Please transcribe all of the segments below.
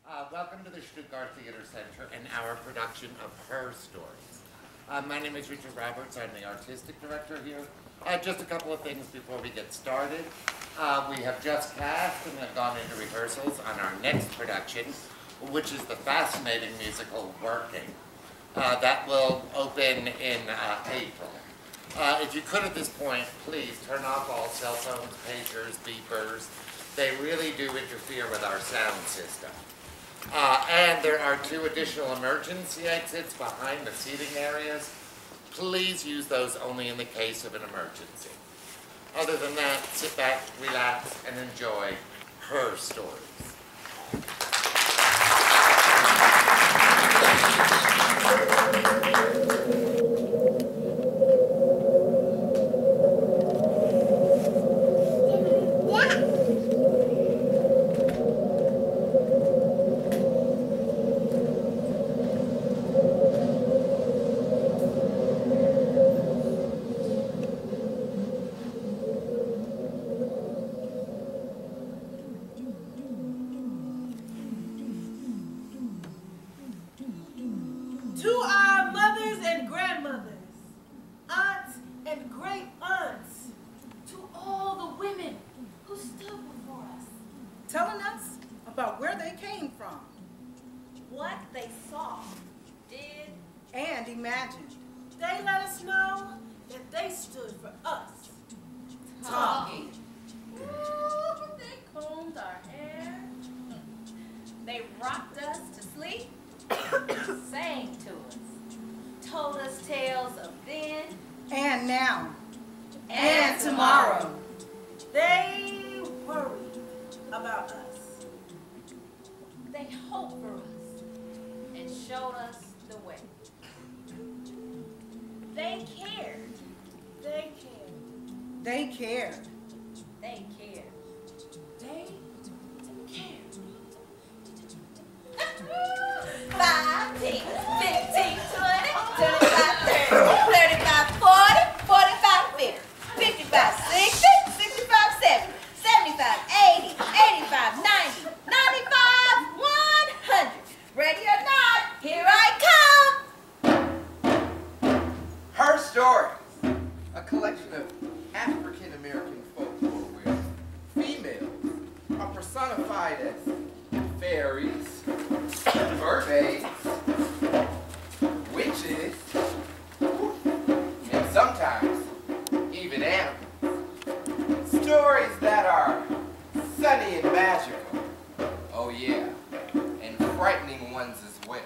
Welcome to the Stuttgart Theater Center and our production of Her Stories. My name is Richard Roberts. I'm the artistic director here. Just a couple of things before we get started. We have just cast and have gone into rehearsals on our next production, which is the fascinating musical Working. That will open in April. If you could at this point, please turn off all cell phones, pagers, beepers. They really do interfere with our sound system. And there are 2 additional emergency exits behind the seating areas. Please use those only in the case of an emergency. Other than that, sit back, relax, and enjoy Her Stories. Telling us about where they came from, what they saw, did, and imagined. They let us know that they stood for us. Talking. Ooh, they combed our hair. They rocked us to sleep, sang to us, told us tales of then, and now, and tomorrow. They worried about us. They hoped for us and showed us the way. They cared. They cared. They cared. They cared. They cared. 5, 10, 15, 20, 25, 30, 35, 40, 45, 50, 55, 60, 65, 70, 75, 80, 85, 90, 95, 100. Ready or not, here I come. Her Stories, a collection of African American folklore where females are personified as fairies, mermaids, witches, and sometimes even animals. Stories that are sunny and magical, oh yeah, and frightening ones as well.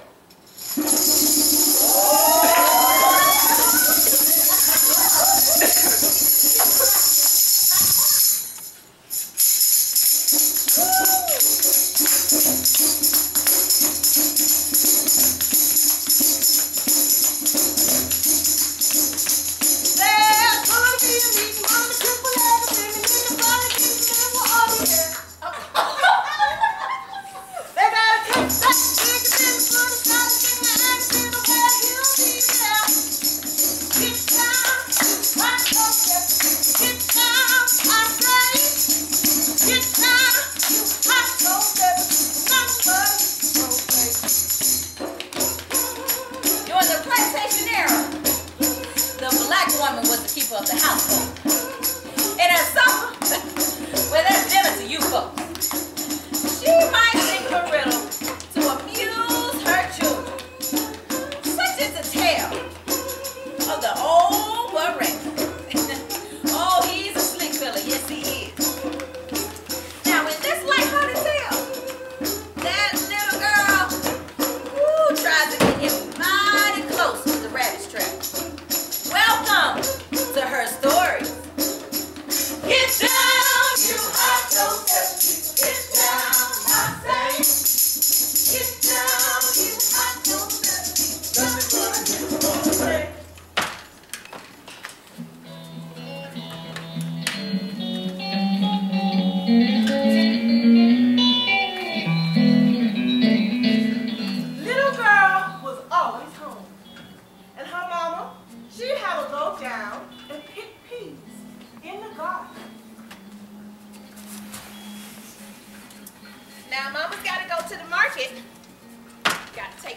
They gotta take that bigger than the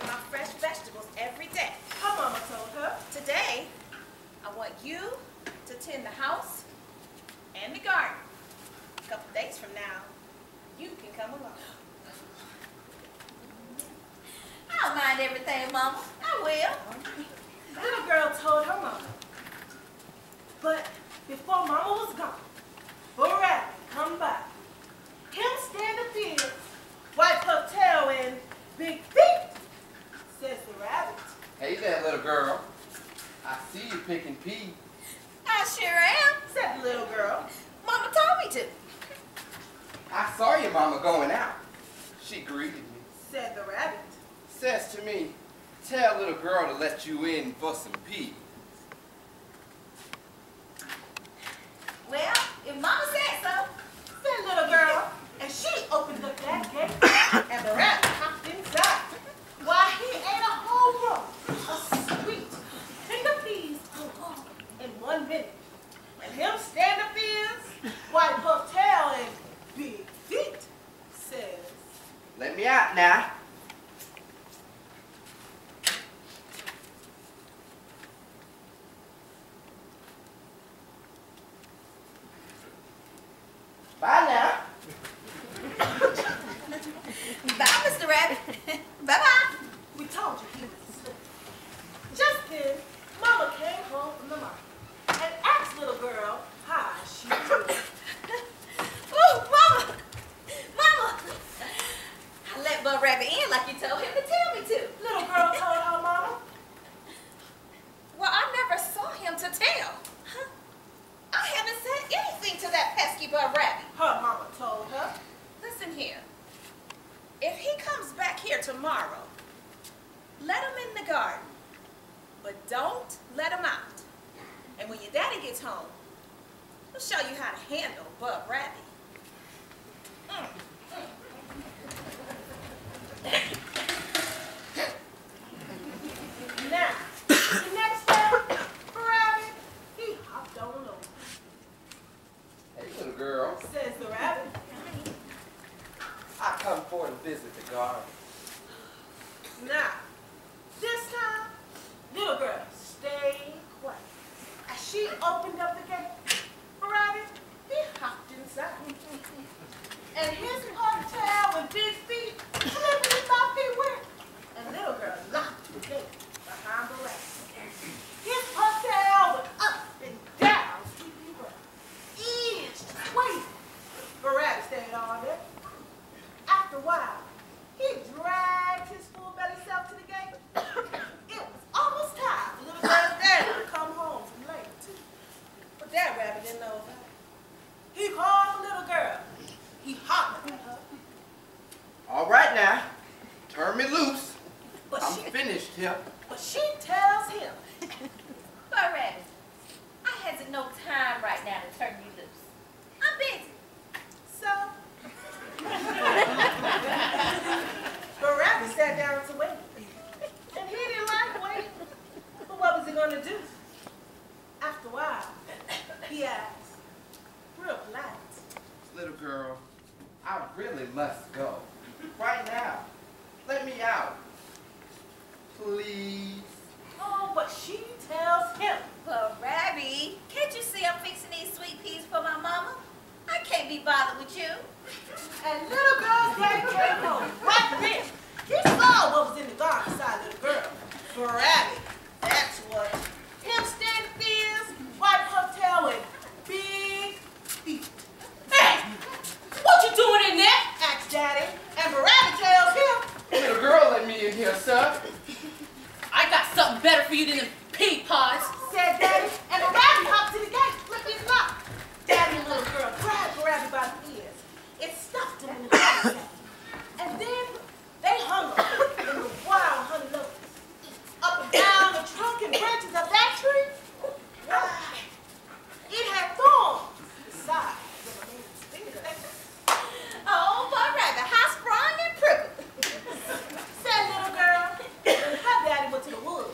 my fresh vegetables every day. Her mama told her. Today, I want you to tend the house and the garden. A couple days from now, you can come along. I don't mind everything, Mama. I will. Little girl told her mama. But before mama was gone, a rabbit come by. Him stand the field, wipe her tail and big feet, says the rabbit. Hey there, little girl. I see you picking peas. I sure am. Said the little girl. Mama told me to. I saw your mama going out. She greeted me. Said the rabbit. Says to me, tell little girl to let you in for some peas. Well, if Mama said so. Said little girl. And she opened up that gate, and the rabbit hopped inside. Why, he ate a whole row of sweet finger peas in 1 minute. And him stand up is, wipe her tail and big feet, says, Let me out now. Bye now. Bye, Mr. Rabbit. Bye-bye. we told you he was asleep. Just then, Mama came home from the market and asked little girl how she doing. Oh, Mama. Mama. I let Bub Rabbit in like you told him to tell me to. Little girl told her mama. Well, I never saw him to tell. Huh? I haven't said anything to that pesky Bub Rabbit. Her mama told her. Listen here. If he comes back here tomorrow, let him in the garden, but don't let him out. And when your daddy gets home, he'll show you how to handle Bub Rabbit. Now, the next day, rabbit, he hopped on over. Hey, little girl. Says the rabbit. I come for to visit the garden. Now, this time, little girl stayed quiet. As she opened up the gate, rabbit, he hopped inside. And his ponytail with big feet flipping about everywhere. And little girl locked the gate behind the rabbit. His ponytail went up and down, sweeping around. Each waiting. But rabbit stayed all day. After a while, he dragged his full belly self to the gate. It was almost time for little girl's daddy to come home from labor too. But that rabbit didn't know that. He called the little girl. He hollered at her. All right now. Turn me loose. But I'm she, finished here. but she tells him, Bub Rabbit, I hasn't no time right now to turn you loose. I'm busy. so. But rabbit sat down to wait. And he didn't like waiting. But what was he going to do? After a while, he asked, real polite. Little girl, I really must go. Right now. Let me out. Please. Oh, but she tells him. Bub Rabbit, can't you see I'm fixing these sweet peas for my mama? I can't be bothered with you. And little girl's daddy came home right then. He saw what was in the garden beside little girl. For rabbit, that's what. Him standing fierce, wipe her tail with big feet. Hey, what you doing in there? Asked daddy. And rabbit tells him. Little girl let me in here, sir. I got something better for you than them pea pods. Said daddy. And the rabbit hopped to the gate, flipped his lock. Daddy and little girl grabbed the rabbit by the ears. It stuffed him in the rabbit sack. And then they hung him in the wild honey locusts. Up and down the trunk and branches of that tree. Why, it had thorns besides the remaining fingers. Oh, Bub Rabbit, high sprung and prickle. Said little girl. Her daddy went to the woods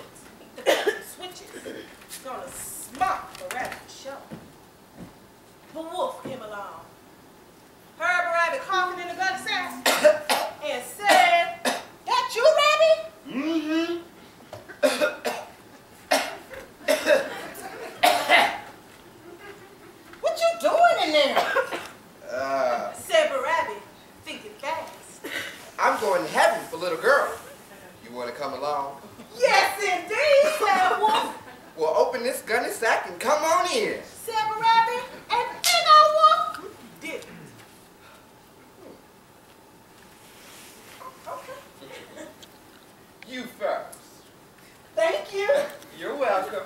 to cut some switches. come along? Yes, indeed, said Wolf. Well, open this gunny sack and come on in. Said Rabbit, and Big Old Wolf didn't. Okay. You first. Thank you. You're welcome.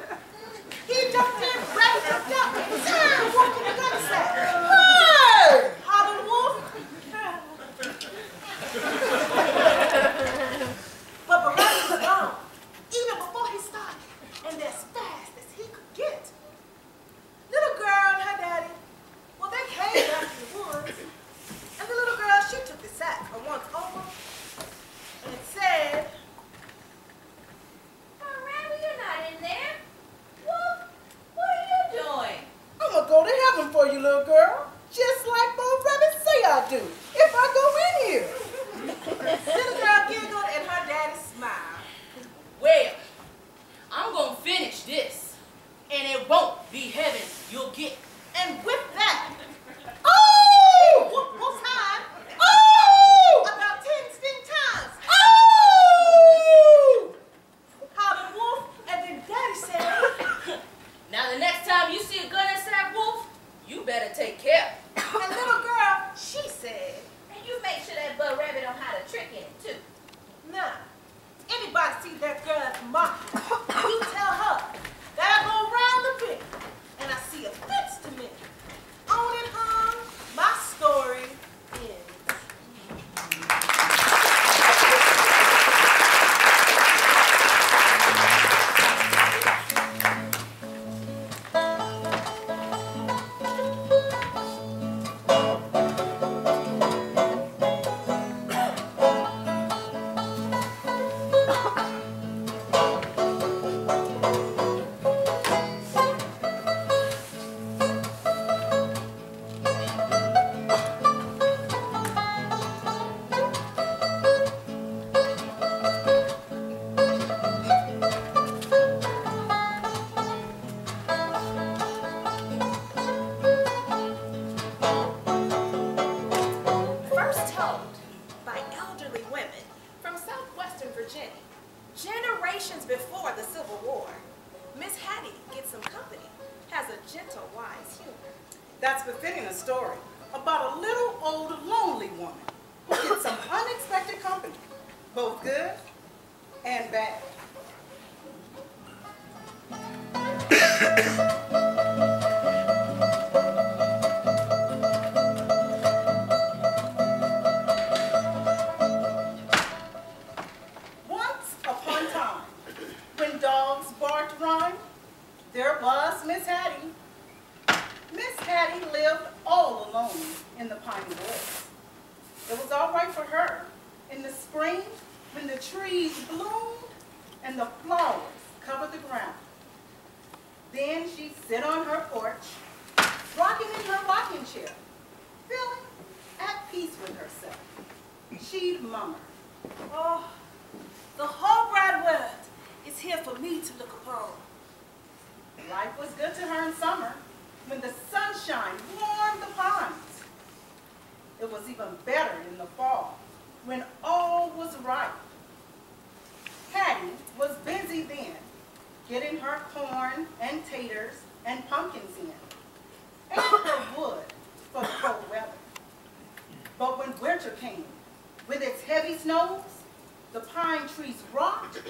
He jumped in, Rabbit jumped up, and Wolf in the gun sack. Hey! Hollered Wolf. But Rabbit was gone, even before he started, and as fast as he could get. Little girl and her daddy, well, they came back to the woods, and the little girl, she took the sack and once over, and said, Oh, Rabbit, you're not in there. Wolf, what are you doing? I'm gonna go to heaven for you, little girl, just like Bo Rabbit say I do, if I go in here. Little girl giggled and her daddy smiled. Well, I'm gonna finish this, and it won't be heaven you'll get. And with that, oh! Whoop, whoop's high. Oh! About 10 distinct times. Oh! Hollered Wolf, and then Daddy said, Now the next time you see a gun and sack Wolf, you better take care. and little girl, she said, And you make sure that Bud Rabbit know how to trick him, too. nah, anybody see that girl's mom, you tell her that I go round the bend, and I see a fence to me. On it hung, my story ends. First told by elderly women from southwestern Virginia, generations before the Civil War, Miss Hattie gets some company, has a gentle, wise humor. That's befitting a story about a little old lonely woman who gets some unexpected company, both good and bad. Once upon a time, when dogs barked rhyme, there was Miss Hattie. Miss Hattie lived all alone in the pine woods. It was all right for her in the spring when the trees bloomed and the flowers covered the ground. Then she'd sit on her porch, rocking in her rocking chair, feeling at peace with herself. She'd murmur, Oh, the whole wide world is here for me to look upon. life was good to her in summer when the sunshine warmed the pines. It was even better in the fall when all was ripe. Hattie was busy then, getting her corn and taters and pumpkins in, and her wood for the cold weather. But when winter came, with its heavy snows, the pine trees rocked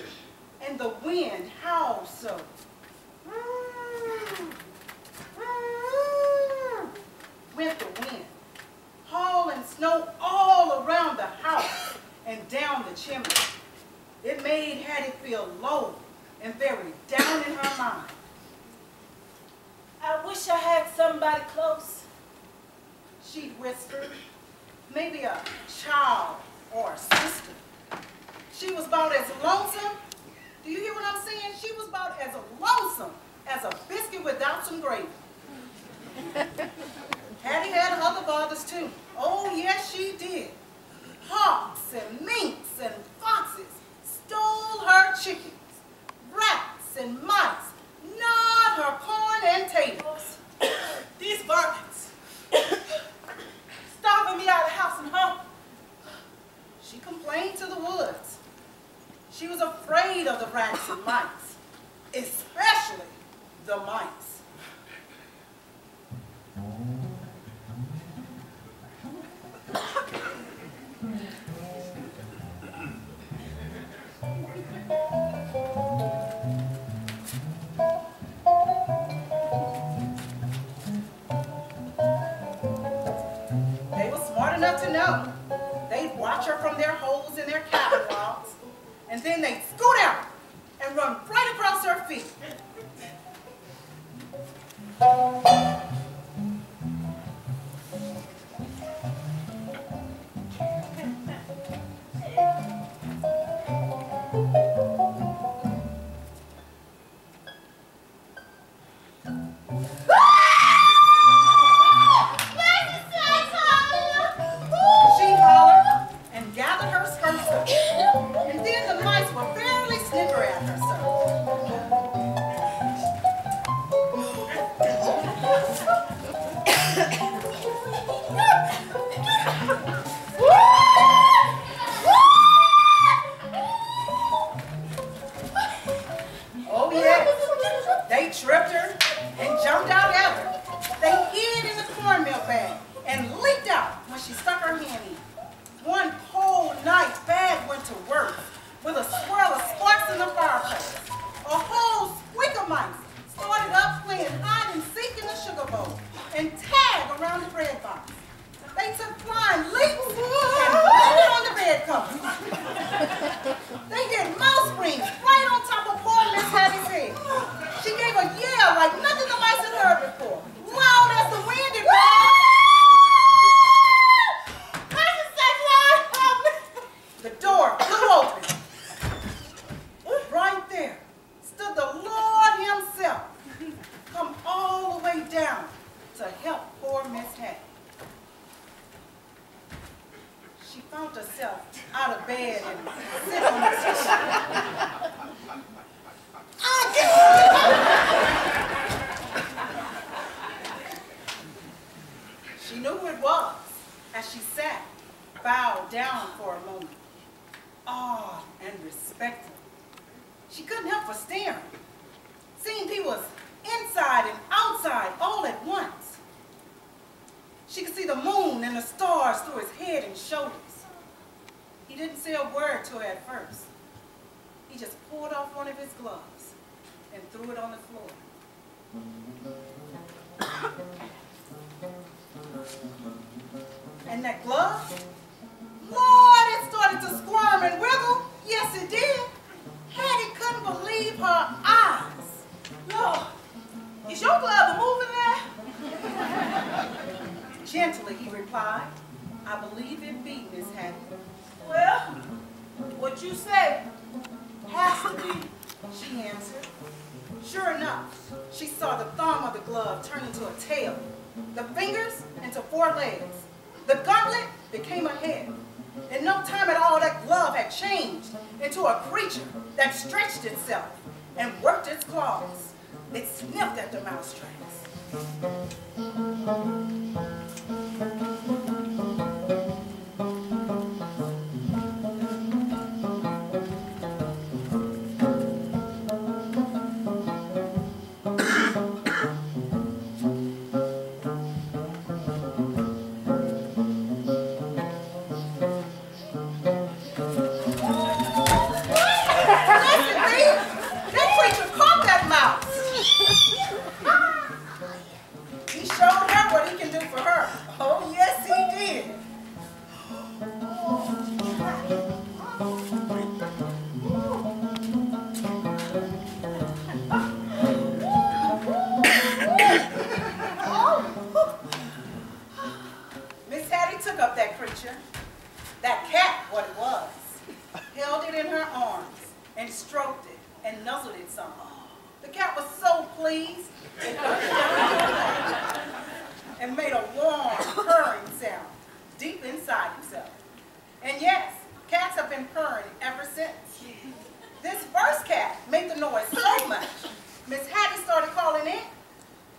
and the wind howled so. Went the wind, hauling snow all around the house and down the chimney. It made Hattie feel low and very down in her mind. I wish I had somebody close. She'd whisper, maybe a child or a sister. She was about as lonesome, do you hear what I'm saying? She was about as lonesome as a biscuit without some gravy. Hattie had other bothers too. Oh yes, she did. Hawks and minks and foxes stole her chickens. Rats and mice gnawed her corn and taters. These varmints starving me out of house and home. She complained to the woods. She was afraid of the rats and mice, especially the mice. They were smart enough to know. They'd watch her from their holes in their cabin walls, and then they'd scoot out and run right across her feet. She hollered and gathered her skirts up, and then the mice would barely snicker at her. Oh yes, they tripped her and jumped out at her. They hid in the cornmeal bag and leaped out when she stuck her hand in. One cold night, Bag went to work with a swirl of sparks in the fireplace. A whole squeak of mice started up playing hide and seek in the sugar bowl and tag around the bread box. They took flying leaps and landed on the bed cover. They did mouse springs right on top of poor Miss Hattie's head. She gave a yell like nothing the mice had heard before, loud as the wind and the door flew open. Right there stood the Lord himself, come all the way down to help poor Miss Hattie. She found herself out of bed and sitting on the chair. She knew who it was as she sat, bowed down for a moment, awed and respectful. She couldn't help but staring, seeing people inside and outside all at once. She could see the moon and the stars through his head and shoulders. He didn't say a word to her at first. He just pulled off one of his gloves and threw it on the floor. And that glove, Lord, it started to squirm and wiggle. Yes, it did. Hattie couldn't believe her eyes. Lord, is your glove moving there? Gently, he replied, I believe it be, Miss Hattie. Well, what you say has to be. She answered. Sure enough, she saw the thumb of the glove turn into a tail, the fingers into 4 legs. The gauntlet became a head. In no time at all, that glove had changed into a creature that stretched itself and worked its claws. It sniffed at the mousetraps. He showed her what he can do for her. Oh, yes, he did. Miss Hattie took up that creature, that cat, what it was, held it in her arms and stroked it and nuzzled it some. The cat was so pleased, it and made a warm, purring sound deep inside himself. And yes, cats have been purring ever since. This first cat made the noise so much, Miss Hattie started calling it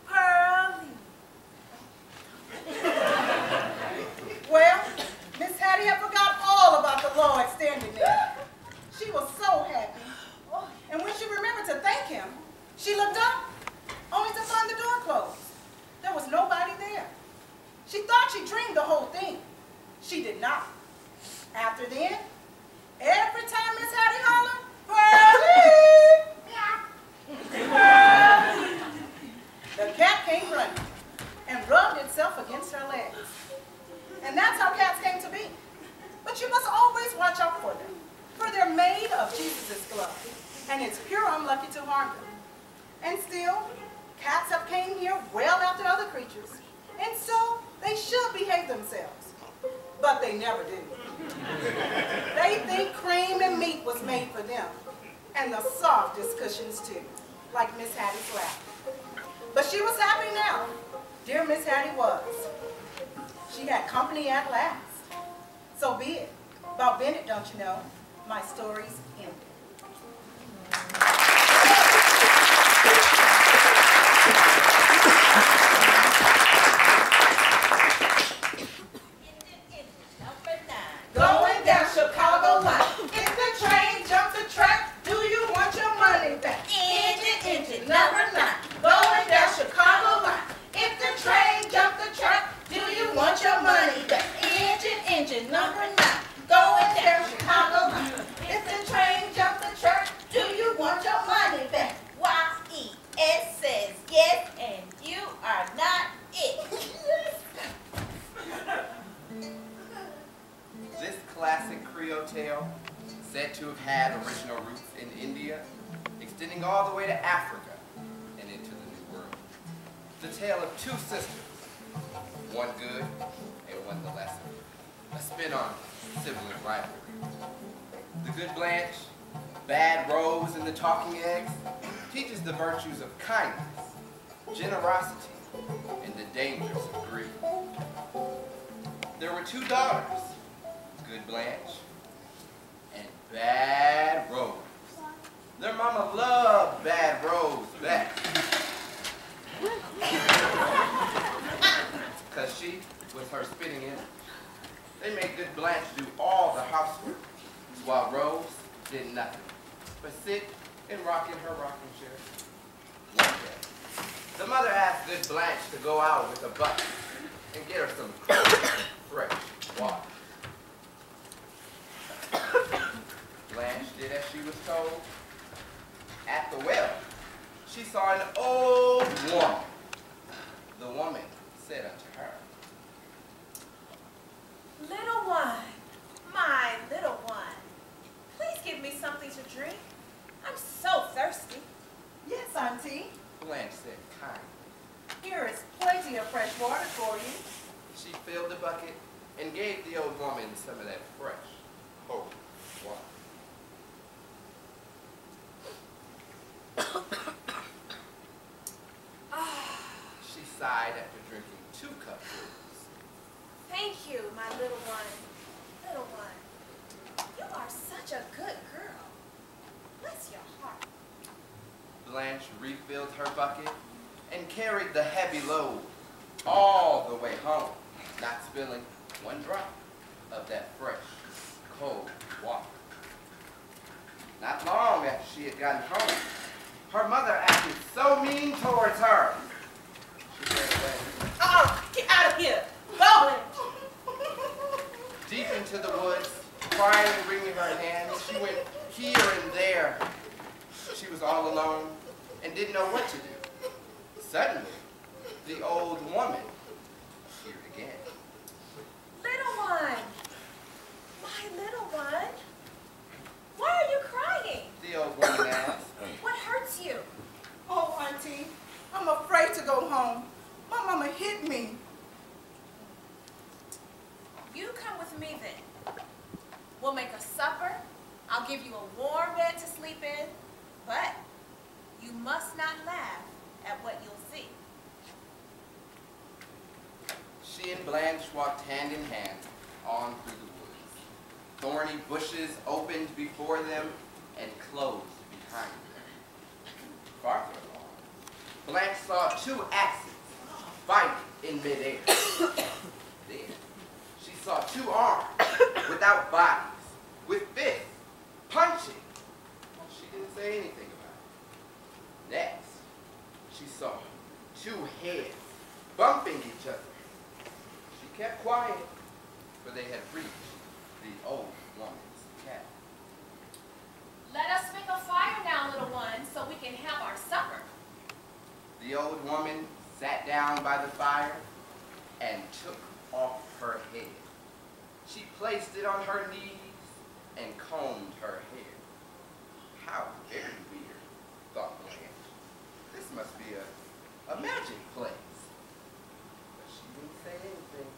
Pearlie. Well, Miss Hattie had forgot all about the Lord standing there. She was so She looked up, only to find the door closed. There was nobody there. She thought she dreamed the whole thing. She did not. After then, every time Miss Hattie hollered, "Birdie!" the cat came running and rubbed itself against her legs. And that's how cats came to be. But you must always watch out for them, for they're made of Jesus' glove, and it's pure unlucky to harm them. And still, cats have came here well after other creatures, and so they should behave themselves. But they never do. They think cream and meat was made for them, and the softest cushions too, like Miss Hattie's lap. But she was happy now. Dear Miss Hattie was. She had company at last. So be it. About Bennett, don't you know, my story's ended. Going down Chicago line. If the train jumps the track, do you want your money back? Engine number 9. Going down Chicago line. If the train jumps the track, do you want your money back? Engine number 9. Going down Chicago line. If the train jumps the track, do you want your money back? Y-E-S says yes, and you are not it. This classic Creole tale, said to have had original roots in India, extending all the way to Africa and into the New World. The tale of two sisters, one good and one the lesser. A spin on sibling rivalry. The good Blanche, bad Rose, and the talking eggs teaches the virtues of kindness, generosity, and the dangers of greed. There were two daughters, Good Blanche and Bad Rose. Their mama loved Bad Rose best, because she was her spinning in. They made Good Blanche do all the housework, while Rose did nothing but sit and rock in her rocking chair. One day, the mother asked Good Blanche to go out with a bucket and get her some fresh water. Blanche did as she was told. At the well, she saw an old woman. The woman said unto her, Little one, my little one, please give me something to drink. I'm so thirsty. Yes, Auntie. Blanche said kindly. Here is plenty of fresh water for you. She filled the bucket and gave the old woman some of that fresh, cold water. She sighed after drinking 2 cups. Thank you, my little one. Little one, you are such a good girl. Bless your heart. Blanche refilled her bucket and carried the heavy load all the way home, not spilling one drop of that fresh, cold water. Not long after she had gotten home, her mother acted so mean towards her. She ran away. Get out of here. Go. Deep into the woods, crying and wringing her hands, she went here and there. She was all alone and didn't know what to do. Suddenly, the old woman appeared again. Little one. My little one. Why are you crying? The old woman asked. What hurts you? Oh, Auntie, I'm afraid to go home. My mama hit me. You come with me then. We'll make a supper. I'll give you a warm bed to sleep in. But you must not laugh at what you'll see. She and Blanche walked hand in hand on through the woods. Thorny bushes opened before them and closed behind them. Farther along, Blanche saw 2 axes fighting in midair. Then she saw 2 arms without bodies, with fists punching. She didn't say anything about it. Next, heads, bumping each other. She kept quiet, for they had reached the old woman's cabin. Let us make a fire now, little one, so we can have our supper. The old woman sat down by the fire and took off her head. She placed it on her knees and combed her hair. How very weird, thought Blanche. This must be a magic place. But she didn't say anything.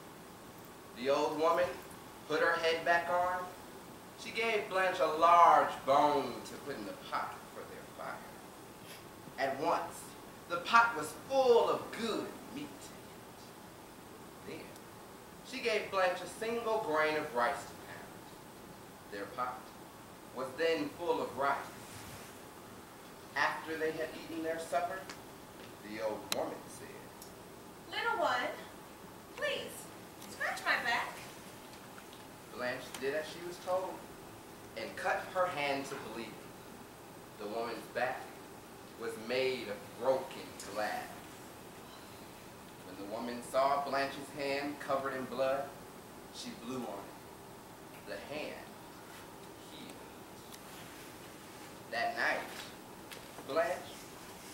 The old woman put her head back on. She gave Blanche a large bone to put in the pot for their fire. At once, the pot was full of good meat in it. Then, she gave Blanche a single grain of rice to pound. Their pot was then full of rice. After they had eaten their supper, the old woman said, Little one, please, scratch my back. Blanche did as she was told and cut her hand to bleed. The woman's back was made of broken glass. When the woman saw Blanche's hand covered in blood, she blew on it. The hand healed. That night, Blanche,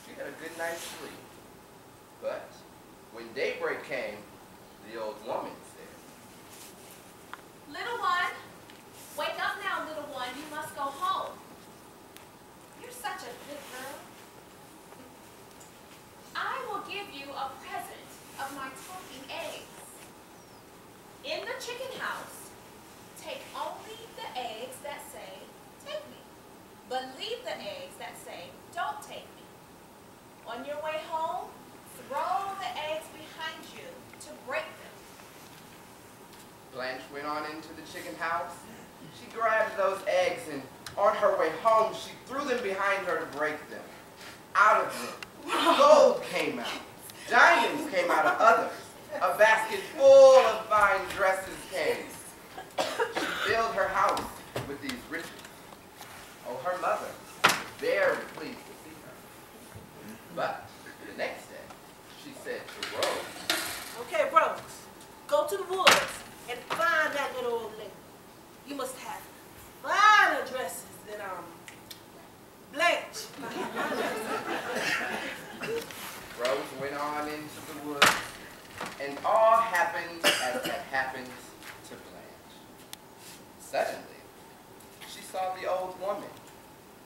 she had a good night's sleep. But when daybreak came, the old woman said, Little one, wake up now, little one. You must go home. You're such a good girl. I will give you a present of my talking eggs. In the chicken house, take only the eggs that say, take me. But leave the eggs that say, don't take me. On your way home, throw the eggs behind you to break them. Blanche went on into the chicken house. She grabbed those eggs and on her way home, she threw them behind her to break them. Out of them, gold came out. Diamonds came out of others. A basket full of fine dresses came. She filled her house with these riches. Oh, her mother was very pleased to see her. But the next day, she said to Rose, Okay, Rose, go to the woods and find that little old lady. You must have finer dresses than Blanche. Rose went on into the woods, and all happened as had happened to Blanche. Suddenly, she saw the old woman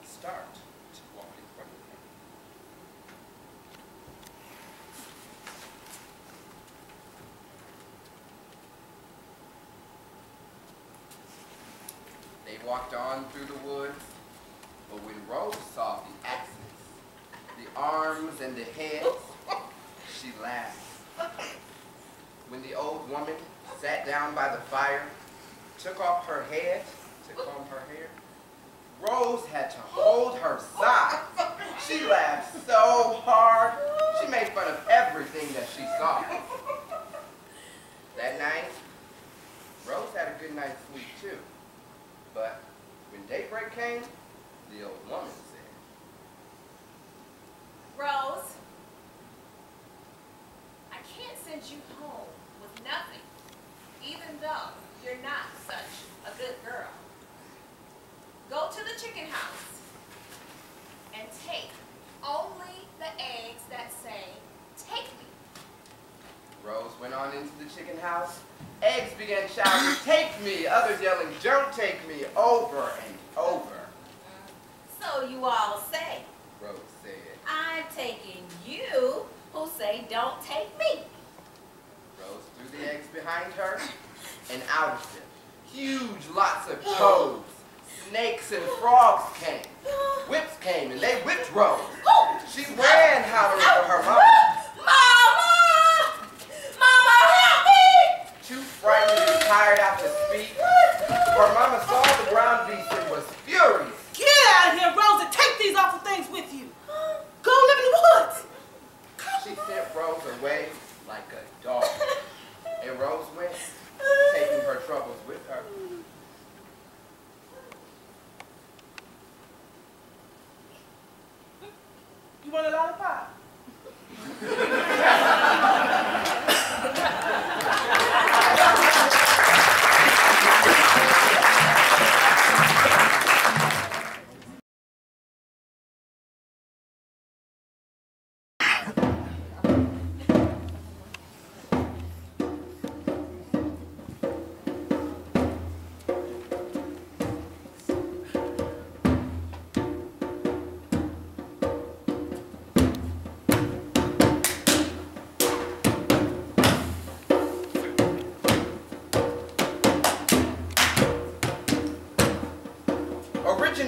start to walk in front of her. They walked on through the woods, but when Rose saw the axes, the arms and the heads, she laughed. When the old woman sat down by the fire, took off her head to comb her hair, Rose had to hold her side. She laughed so hard, she made fun of everything that she saw. That night, Rose had a good night's sleep too. But when daybreak came, the old woman said, Rose, I can't send you home with nothing, even though you're not such a good girl. Go to the chicken house and take only the eggs that say, take me. Rose went on into the chicken house. Eggs began shouting, take me, others yelling, don't take me, over and over. So you all say, Rose said. I'm taking you who say don't take me. Rose threw the eggs behind her, and out of them, huge lots of toads, snakes, and frogs came. Whips came, and they whipped Rose. She ran howling for her mama. Mama! Mama, help me! Too frightened and tired out to speak, her mama saw the ground beast and was furious. Get out of here, Rose, and take these awful things with you. Go live in the woods. She sent Rose away like a dog, and Rose went, taking her troubles with her.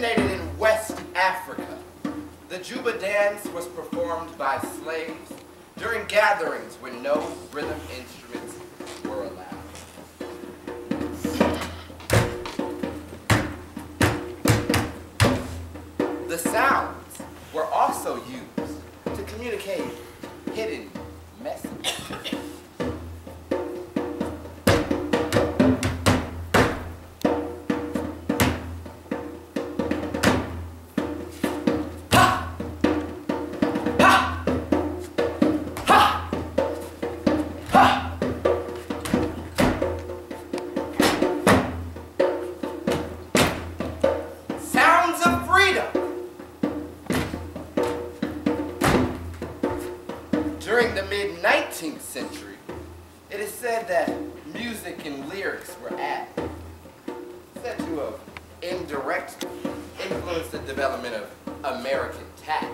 originated in West Africa. The Juba dance was performed by slaves during gatherings when no rhythm instruments were allowed. The sounds were also used to communicate hidden messages. During the mid-19th century, it is said that music and lyrics were added, said to have indirectly influenced the development of American tap.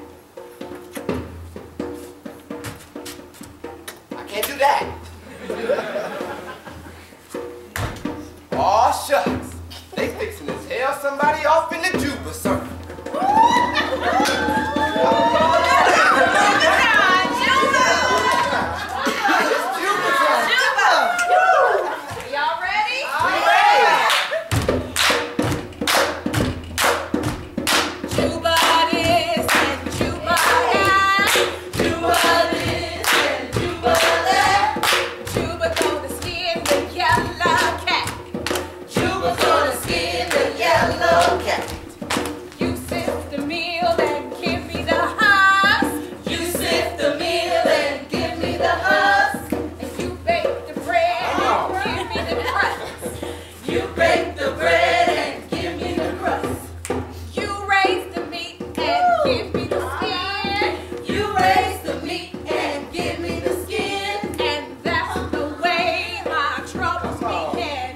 I can't do that. Aw, shucks. They fixing to tell somebody off in the Juba circle. Y'all ready? Juba this and Juba that. Juba this and Juba that. Juba gonna skin the yellow cat. Juba gonna skin the yellow cat. You sift the meal and give me the husk. You sift the meal and give me the husk. And you bake the bread and give me the crust. You bake the bread and give me the crust. You raise the meat and give me the skin. You raise the meat and give me the skin. And that's the way my troubles begin.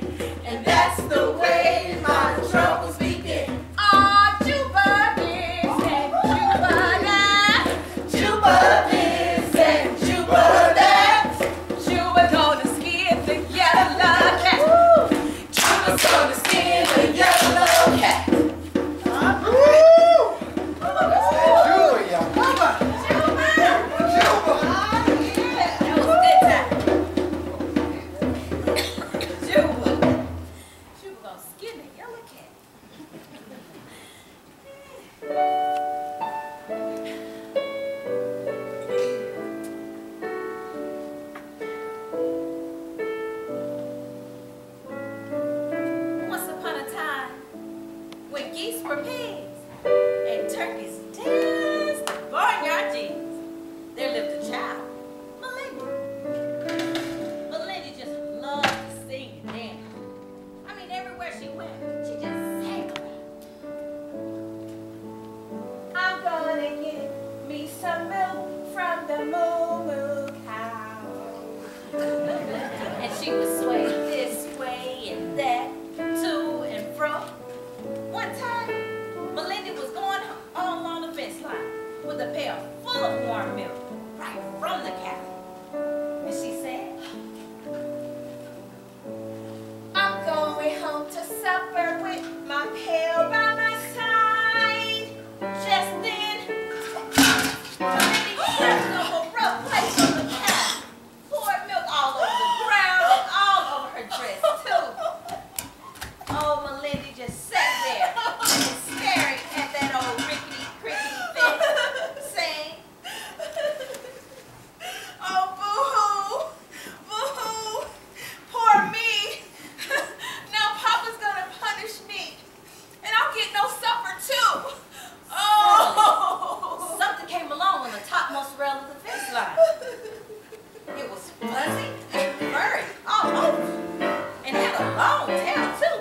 And that's the way my troubles begin. Ah, Juba this and Juba that. Juba this and Juba that. Juba gonna skin the yellow cat. Juba's gonna skin the yellow cat. That's that Juba, y'all. Juba! Juba. That was a good time. Juba. Juba gonna skin the yellow cat. Once upon a time, when geese were pigs and turkeys danced the barnyard jeans, there lived a child, Melinda. Melinda just loved to sing and dance. I mean, everywhere she went, she just sang about it. I'm gonna get me some milk from the moo-moo cow. And she would sway this way and that, to and fro. One time, Melinda was going all on the fence line with a pail full of warm milk right from the cow. And she said, I'm going home to supper with my pail by my side. Just then, Melinda stepped up a rough place on the cow, poured milk all over the ground and all over her dress too. Oh, Melinda just sat there and staring at that old rickety-crickety fence, saying, oh, boo-hoo, boo-hoo, poor me. Now Papa's gonna punish me, and I'll get no supper too. Oh! Something came along on the topmost rail of the fence line. It was fuzzy and furry all over, and had a long tail too.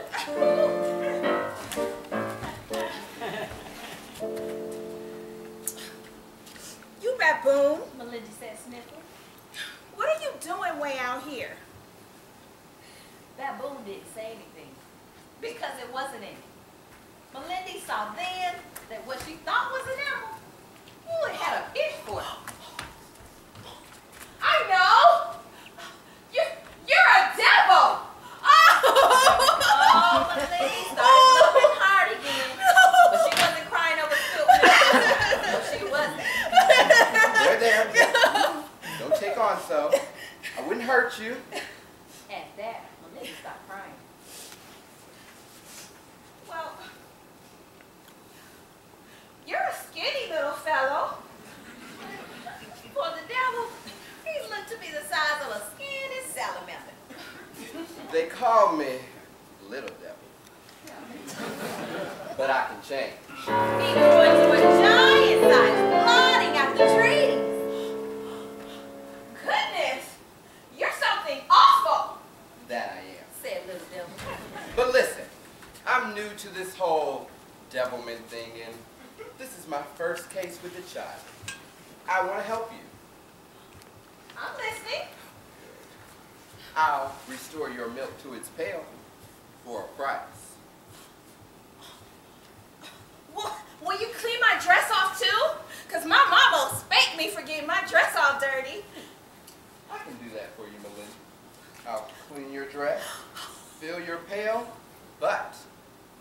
You baboon, Melinda said, sniffling. what are you doing way out here? Baboon didn't say anything because it wasn't any. Melinda saw then that what she thought was an animal, ooh, it had a pitch for it. I know! You're a devil! Oh, Melinda started laughing hard again, but she on so. I wouldn't hurt you. At that, Melinda stopped crying. Well, you're a skinny little fellow. For the devil, he looked to be the size of a skinny salamander. They call me Little Devil. But I can change. He grew into a giant size, plodding at the trees. Goodness, you're something awful, That I am. said Little Devil. But listen, I'm new to this whole devilment thing, and this is my first case with a child. I want to help you. I'm listening. I'll restore your milk to its pail for a price. Will you clean my dress off too? Because my mama will spank me for getting my dress all dirty. I can do that for you, Melinda. I'll clean your dress, fill your pail, but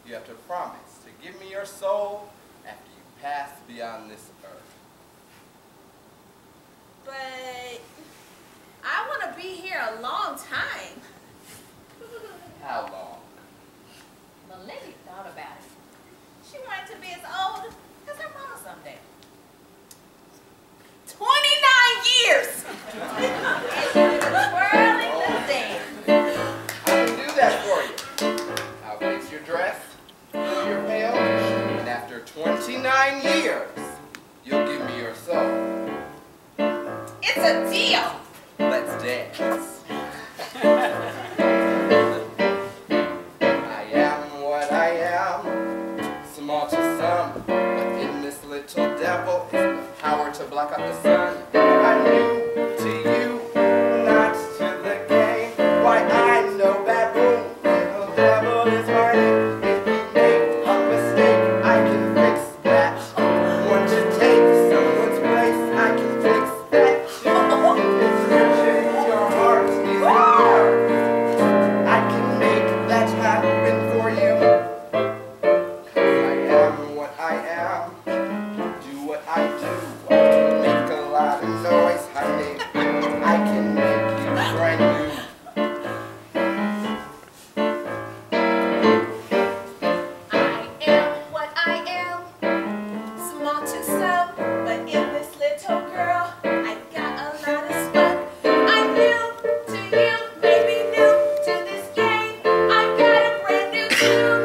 you have to promise to give me your soul after you pass beyond this earth. But I want to be here a long time. How long? Melinda thought about it. She wanted to be as old as her mama someday. 29 years! And she was a twirling little dance. I can do that for you. I'll fix your dress, fill your pail, and after 29 years, you'll give me your soul. It's a deal. Let's dance. I am what I am, small to some, but in this little devil is the power to block out the sun. I'm new to you, not to the game. Why, I know baboon, little devil is my name. If you make a mistake, I can fix that. Want to take someone's place, I can fix that. If your heart is hard, I can make that happen for you. 'Cause I am what I am, do what I do. I can make a lot of noise, honey. I can make you brand new. I am what I am, small to some, but in this little girl, I got a lot of spunk. I'm new to you, maybe new to this game. I got a brand new tune.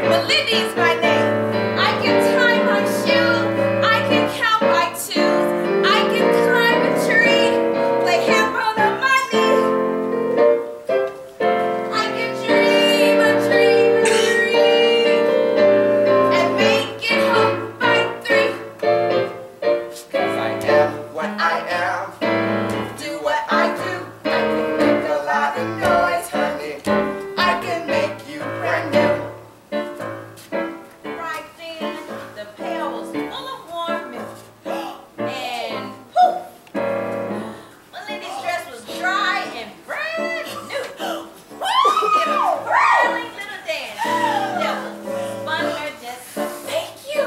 Melinda's my name. I can tie my shoe. I can count by twos. I can climb a tree, play handball on my knee. I can dream a dream, and make it home by 3. 'Cause I am what I am, Do what I do. I can make a lot of noise, honey. I can make you brand new. Right then, the pail was full of warm milk. And poof! Melinda's dress was dry and brand new. She did a whirling little dance. That was spun her just to thank you.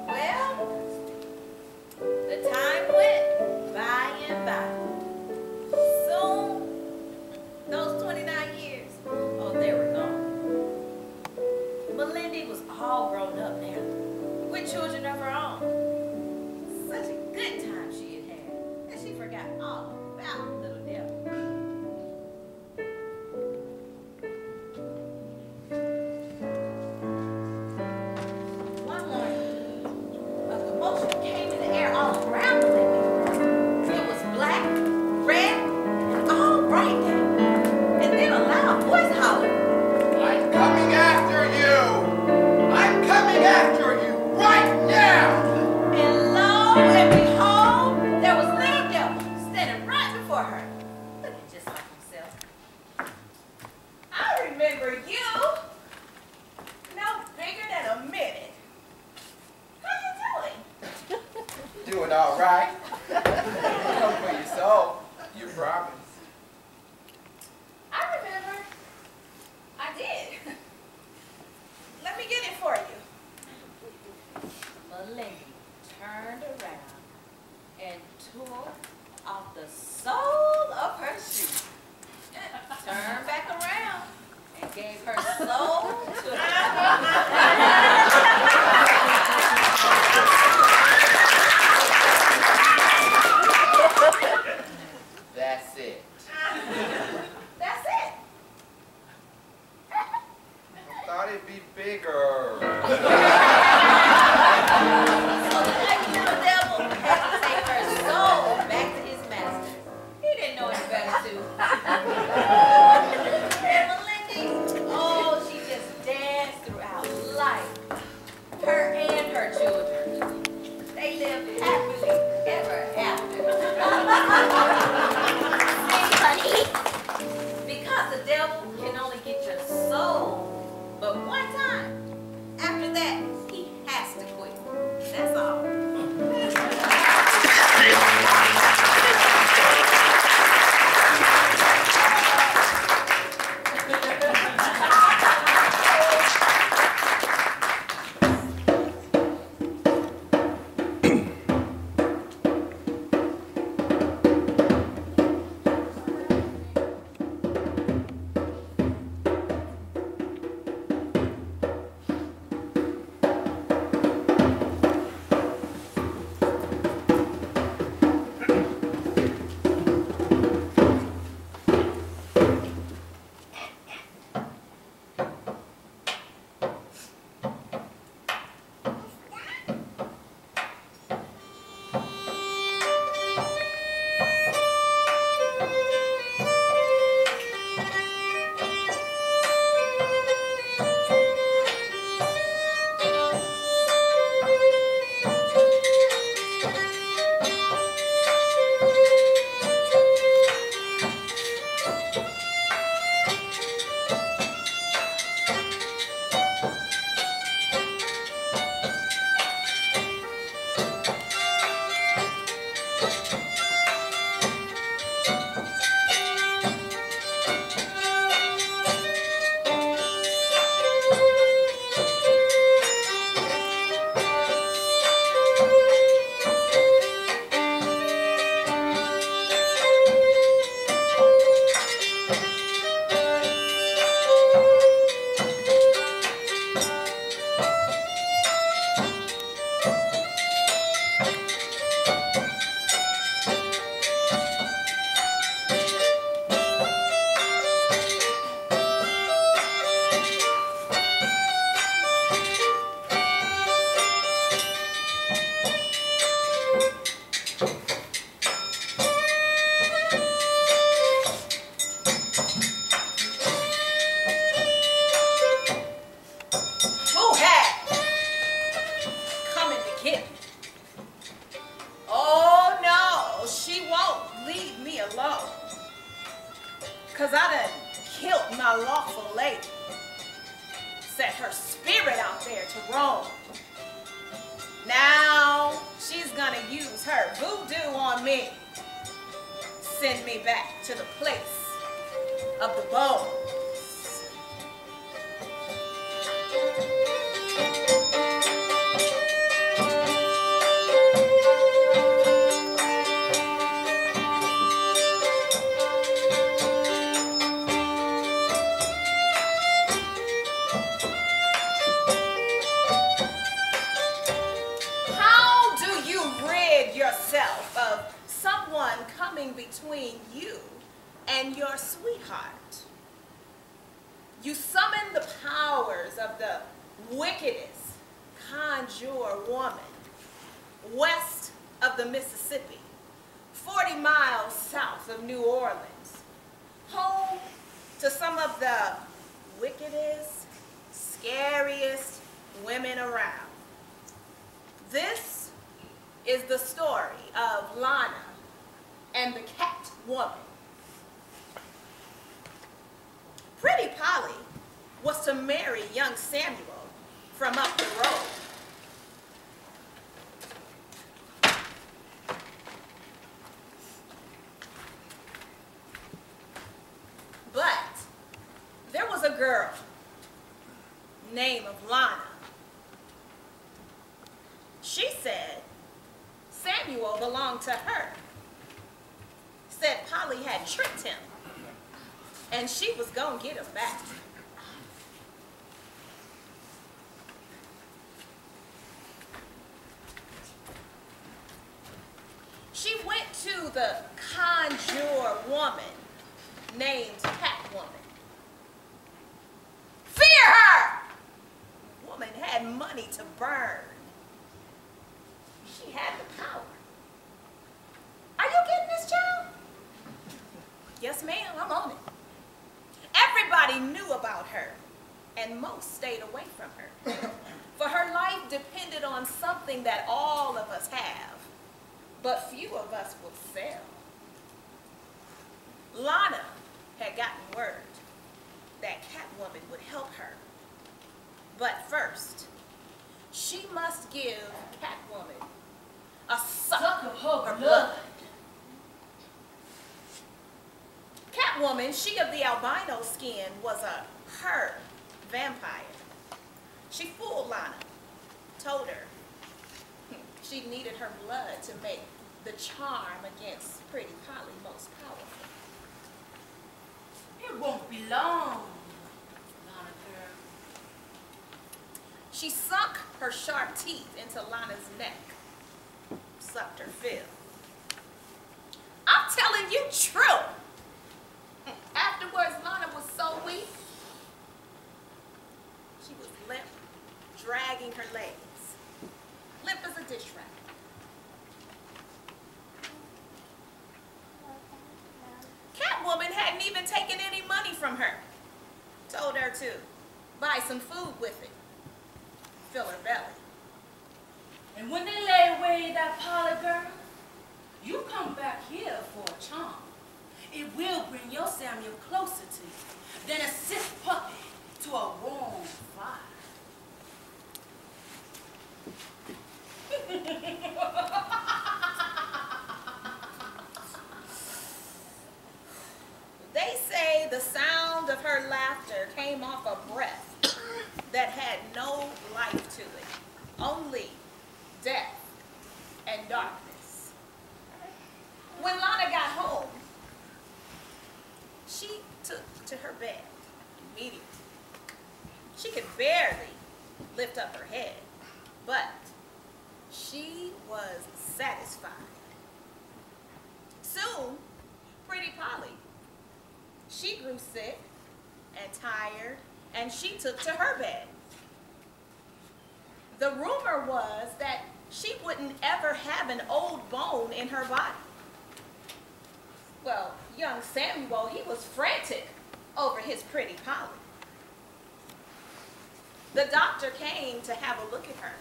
Well, the time went by and by. Soon, those 29 years, oh, they were gone. Melinda was all grown up now, with children of her own. Such a good time she had had, that she forgot all about Little Devil. One morning, a commotion came in the air all around Melinda. It was black, red, and all bright now. And then a loud voice hollered, I'm coming after you! I'm coming after you right now! and lo and behold, there was Little Devil standing right before her, looking just like himself. I remember you. No bigger than a minute. How you doing? Doing all right? Come for your soul, you promise. happily ever after. See, honey, because the devil can only get your soul, but one time. After that, he has to quit. That's all. Cause I done killed my lawful lady. Set her spirit out there to roam. Now she's gonna use her voodoo on me. Send me back to the place of the bones. Of someone coming between you and your sweetheart. You summon the powers of the wickedest conjure woman west of the Mississippi, 40 miles south of New Orleans, home to some of the wickedest, scariest women around. This is the story of Lana and the Cat Woman. Pretty Polly was to marry young Samuel from up the road. But there was a girl named Lana. She said Samuel belonged to her. Said Polly had tricked him, and she was gonna get him back. She went to the conjure woman named Catwoman. Fear her! The woman had money to burn. She had the power. Are you getting this, child? Yes, ma'am, I'm on it. Everybody knew about her, and most stayed away from her. For her life depended on something that all of us have, few of us will sell. Lana had gotten word that Catwoman would help her. But first, she must give Catwoman a suck of her blood. Catwoman, she of the albino skin, was her vampire. She fooled Lana, told her she needed her blood to make the charm against Pretty Polly most powerful. It won't be long, Lana girl. She sunk her sharp teeth into Lana's neck, sucked her fill. I'm telling you true. Afterwards, Lana was so weak, she was limp, dragging her legs, limp as a dish rack. Catwoman hadn't even taken any money from her. Told her to buy some food with it, fill her belly. And when they lay away that Polly girl, you come back here for a charm. It will bring your Samuel closer to you than a sick puppy to a warm fire. They say the sound of her laughter came off a breath that had no life to it, only death and darkness. When Lana got home, she took to her bed immediately. She could barely lift up her head, but she was satisfied. Soon, Pretty Polly, she grew sick and tired, and she took to her bed. The rumor was that she wouldn't ever have an old bone in her body. Well, young Samuel, he was frantic over his Pretty Polly. The doctor came to have a look at her.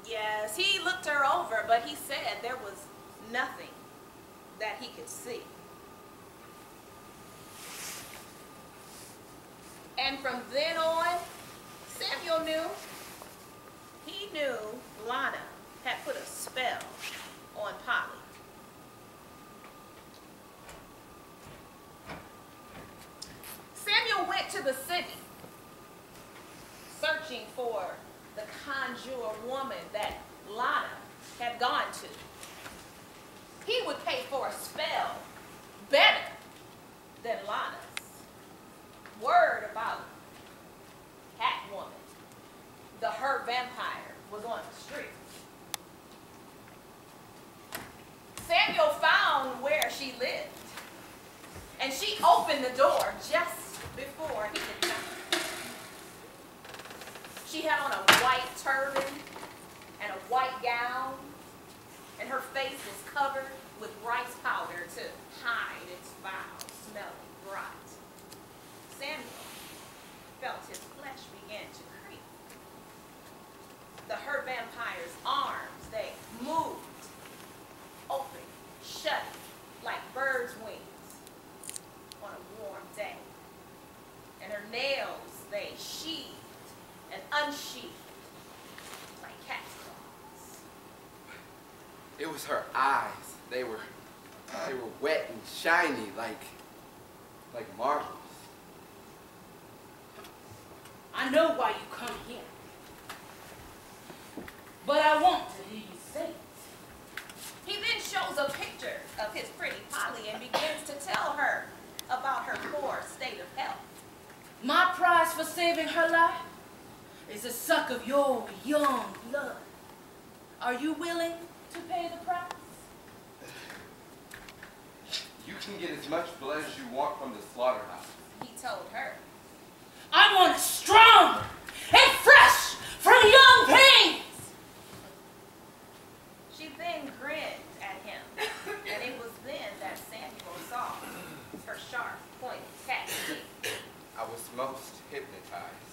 Yes, he looked her over, but he said there was nothing that he could see. And from then on, Samuel knew. He knew Lana had put a spell on Polly. Samuel went to the city, searching for the conjure woman that Lana had gone to. He would pay for a spell better than Lana's. Word about Catwoman, her vampire, was on the street. Samuel found where she lived, and she opened the door just before he could knock. She had on a white turban and a white gown, and her face was covered with rice powder to hide its foul, smelling rot. Samuel felt his flesh begin to creep. Her vampire's arms, they moved, open, shut, like birds' wings on a warm day. And her nails, they sheathed and unsheathed like cat's claws. It was her eyes. They were wet and shiny like marbles. I know why you come here, but I want to hear you say it. He then shows a picture of his pretty Polly and begins to tell her about her poor state of health. My price for saving her life is a suck of your young blood. Are you willing to pay the price? You can get as much blood as you want from the slaughterhouse. He told her. I want it strong and fresh from young pains. She then grinned at him, and it was then that Samuel saw her sharp, pointed cat teeth. I was most hypnotized.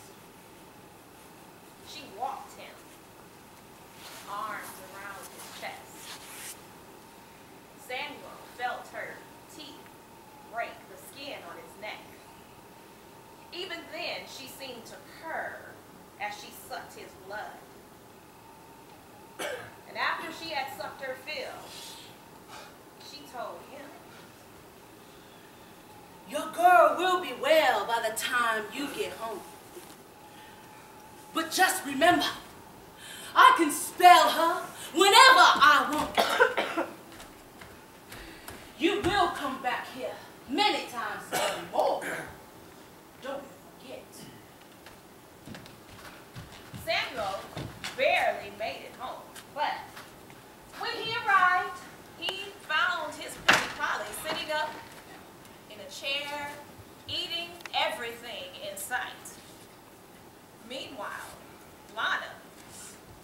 the time you get home. But just remember, I can spell her whenever I want. You will come back here many times and more. Don't forget. Samuel barely made it home, but when he arrived, he found his pretty Polly sitting up in a chair, eating everything in sight. Meanwhile, Lana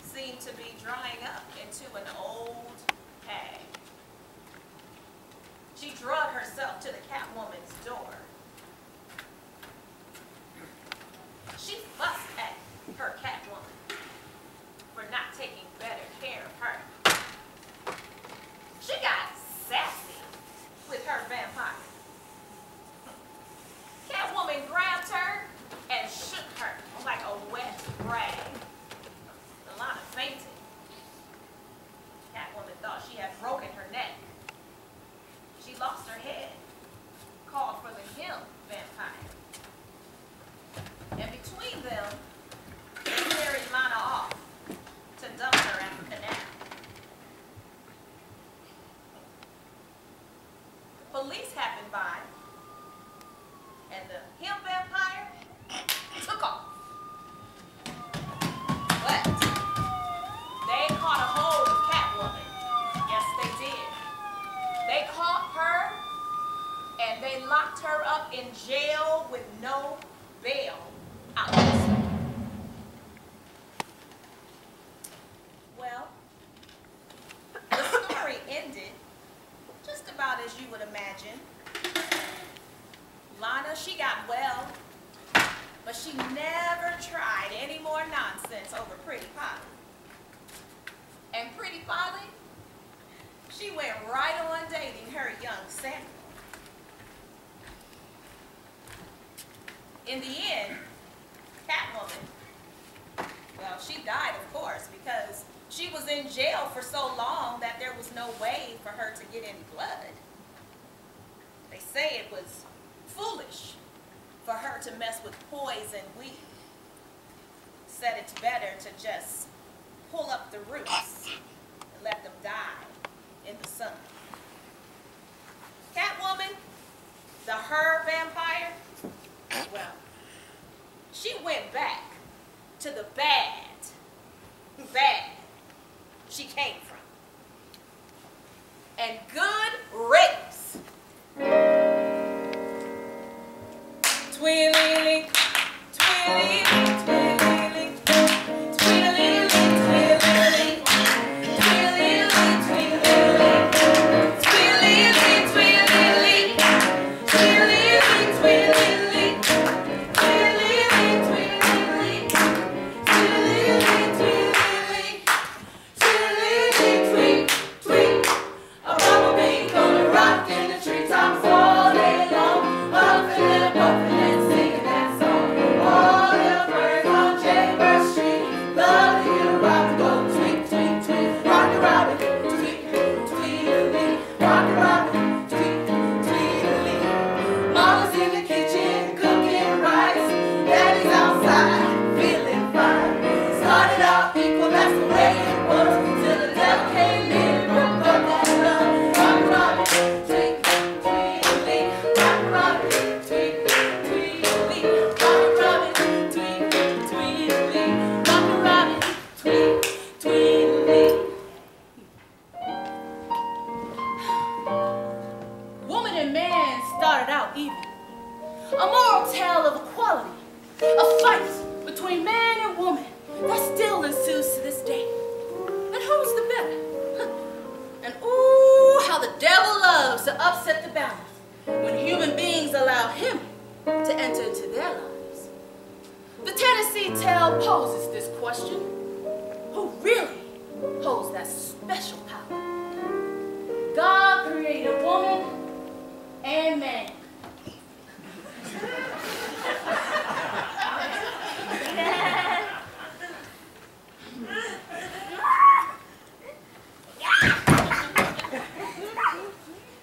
seemed to be drying up into an old hag. She drug herself to the Catwoman's door. She fussed at her Catwoman for not taking better care of her. She got sassy with her vampire. Catwoman grabbed her and shook her like a wet rag. Lana fainted. Catwoman thought she had broken her neck. She lost her head, called for the Him vampire. And between them, they carried Lana off to dump her at the canal. The police happened by, and the Him vampire took off. But they caught a hold of Catwoman. Yes, they did. They caught her, and they locked her up in jail with no bail out. Well, the story ended just about as you would imagine. Lana, she got well, but she never tried any more nonsense over Pretty Polly. And Pretty Polly, she went right on dating her young Samuel. In the end, Catwoman, well, she died, of course, because she was in jail for so long that there was no way for her to get any blood. They say it was foolish for her to mess with poison weed. Said it's better to just pull up the roots and let them die in the sun. Catwoman, the her vampire, well, she went back to the bad she came from. And good riddance. Twilly, twilly, twilly, twilly, twilly, twilly, twilly, twilly, twilly, twilly, a bumblebee gonna rock in the treetops all day long, puffin' and puffin' and singing that song. All the birds on Chamber Street love to hear a robin go tweet, tweet, tweet. Rock a robin, tweet, tweet-a-lee. Rock a robin, tweet, tweet-a-lee. Mama's in the kitchen cooking rice. Daddy's outside feeling fine. Started out equal, that's the way it was, till the devil came in and broke up that love. Rock a robin, tweet, tweet-a-lee. Rock a robin, tweet, tweet-a-lee. Rock a robin, tweet, tweet-a-lee. Rock a robin, tweet, tweet-a-lee. Woman and man started out even. A moral tale of equality. A fight between man and woman that still ensues to this day. And who's the better? And ooh, how the devil loves to upset the balance when human beings allow him to enter into their lives. The Tennessee tale poses this question: who really holds that special power? God created woman and man.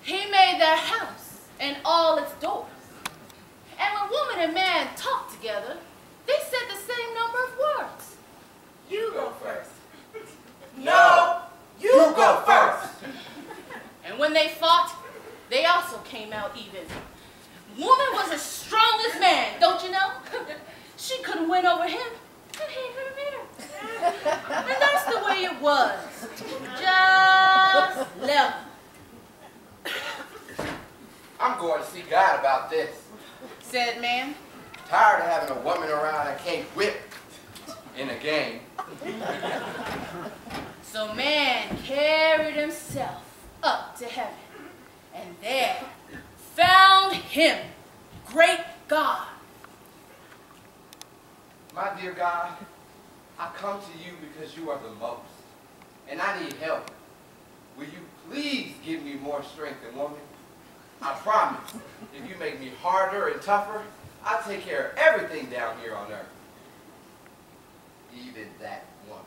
He made their house and all its doors. And when woman and man even. Woman was as strong as man, don't you know? She couldn't win over him, and he couldn't beat her. And that's the way it was. Just level. I'm going to see God about this. Said man. Tired of having a woman around I can't whip in a game. So man carried himself up to heaven, and there found him, great God. My dear God, I come to you because you are the most, and I need help. Will you please give me more strength than woman? I promise, if you make me harder and tougher, I'll take care of everything down here on earth. Even that woman.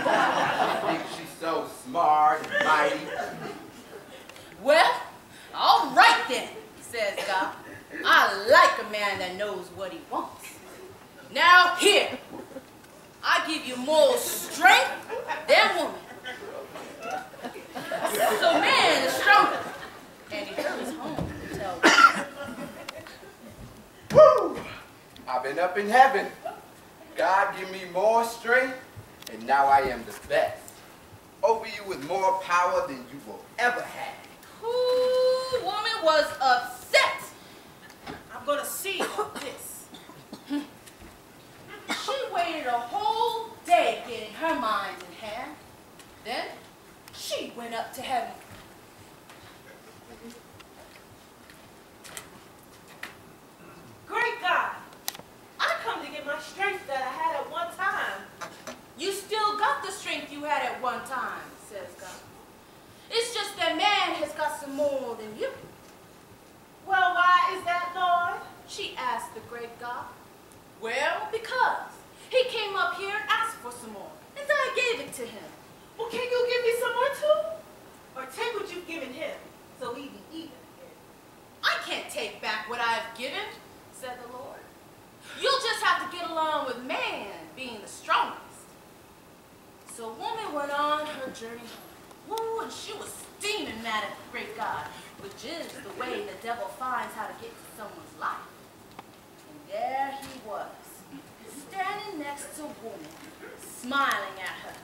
I think she's so smart and mighty. Well, all right then, says God. I like a man that knows what he wants. Now here, I give you more strength than woman. So man is stronger, and he hurries home to tell woman. Woo! I've been up in heaven. God give me more strength, and now I am the best. Over you with more power than you will ever have. Ooh, woman was upset. I'm gonna see all this. She waited a whole day getting her mind in hand. Then she went up to heaven. Great God, I come to get my strength that I had at one time. You still got the strength you had at one time, says God. It's just that man has got some more than you. Well, why is that, Lord? She asked the great God. Well, because he came up here and asked for some more, and I gave it to him. Well, can you give me some more too? Or take what you've given him, so we be even again. I can't take back what I've given, said the Lord. You'll just have to get along with man being the strongest. So woman went on her journey home. Woo, and she was steaming mad at the great God, which is the way the devil finds how to get to someone's life. And there he was, standing next to woman, smiling at her.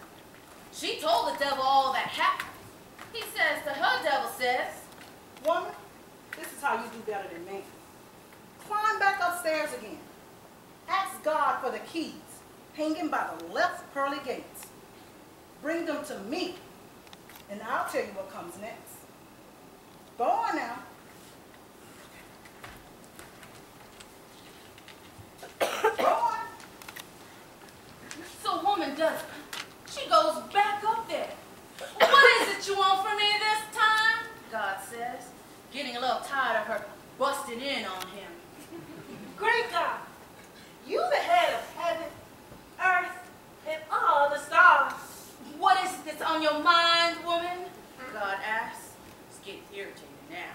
She told the devil all that happened. He says to her, devil says, Woman, this is how you do better than man. Climb back upstairs again. Ask God for the keys hanging by the left pearly gates. Bring them to me, and I'll tell you what comes next. Go on now. Go on. so woman does it. She goes back up there. What is it you want from me this time? God says, getting a little tired of her busting in on him. Great God, you the head of heaven, earth, and all the stars. What is it that's on your mind, woman? God asks. It's getting irritated now.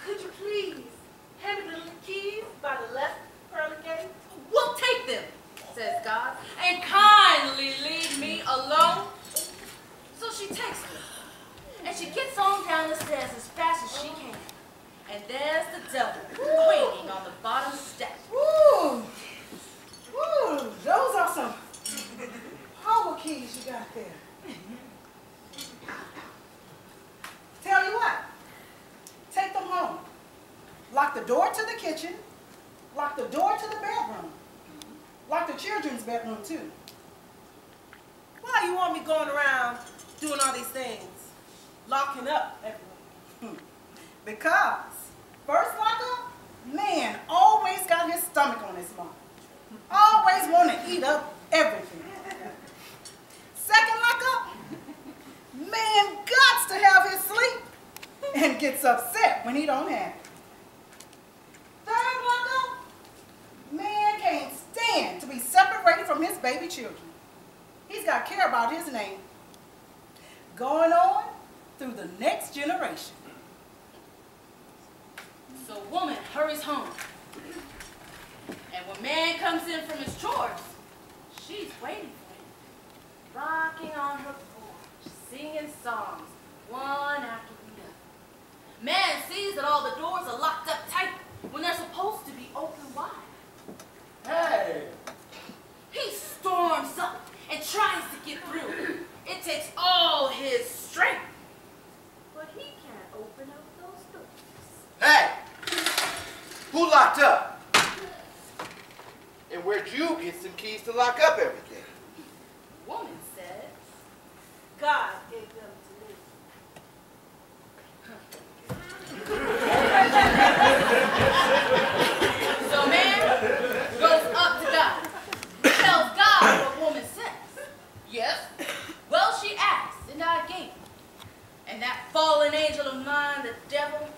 Could you please hand me the keys by the left pearly gate? We'll take them, says God, and kindly leave me alone. So she takes them, and she gets on down the stairs as fast as she can. And there's the devil waiting on the bottom step. Woo! Woo! Those are some power keys you got there. Tell you what, take them home. Lock the door to the kitchen. Lock the door to the bedroom. Lock the children's bedroom too. Why you want me going around doing all these things? Locking up everyone. Because first lock up, man always got his stomach on his mind. Always want to eat up everything. Second lock up, man gots to have his sleep and gets upset when he don't have it. Third lock up, man can't stand to be separated from his baby children. He's got to care about his name. Going on through the next generation. So woman hurries home. And when man comes in from his chores, she's waiting for him, rocking on her porch, singing songs, one after the other. Man sees that all the doors are locked up tight when they're supposed to be open wide. Hey! He storms up and tries to get through. It takes all his strength. But he can't open up those doors. Hey! Who locked up? And where'd you get some keys to lock up everything? Woman says, God gave them to me. so man goes up to God, tells God what woman says. Yes, well she asked, and I gave her. And that fallen angel of mine, the devil,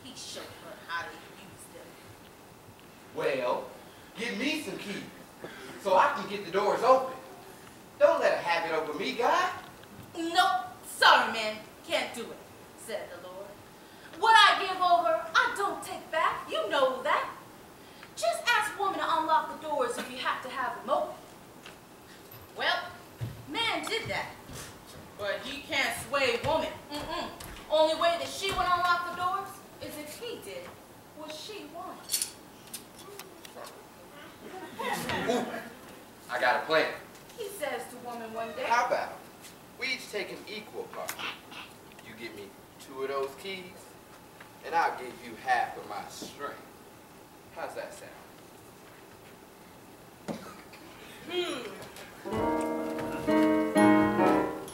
he showed her how to use them. Well, give me some keys so I can get the doors open. Don't let her have it over me, God. Nope, sorry man, can't do it, said the Lord. What I give over, I don't take back, you know that. Just ask woman to unlock the doors if you have to have them open. Well, man did that, but he can't sway woman. Only way that she would unlock the doors is if he did what she wanted. Ooh, I got a plan. He says to woman one day, How about we each take an equal part? You give me 2 of those keys, and I'll give you half of my strength. How's that sound?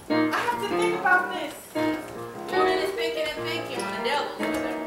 I have to think about this. woman is thinking and thinking when the devil's with her.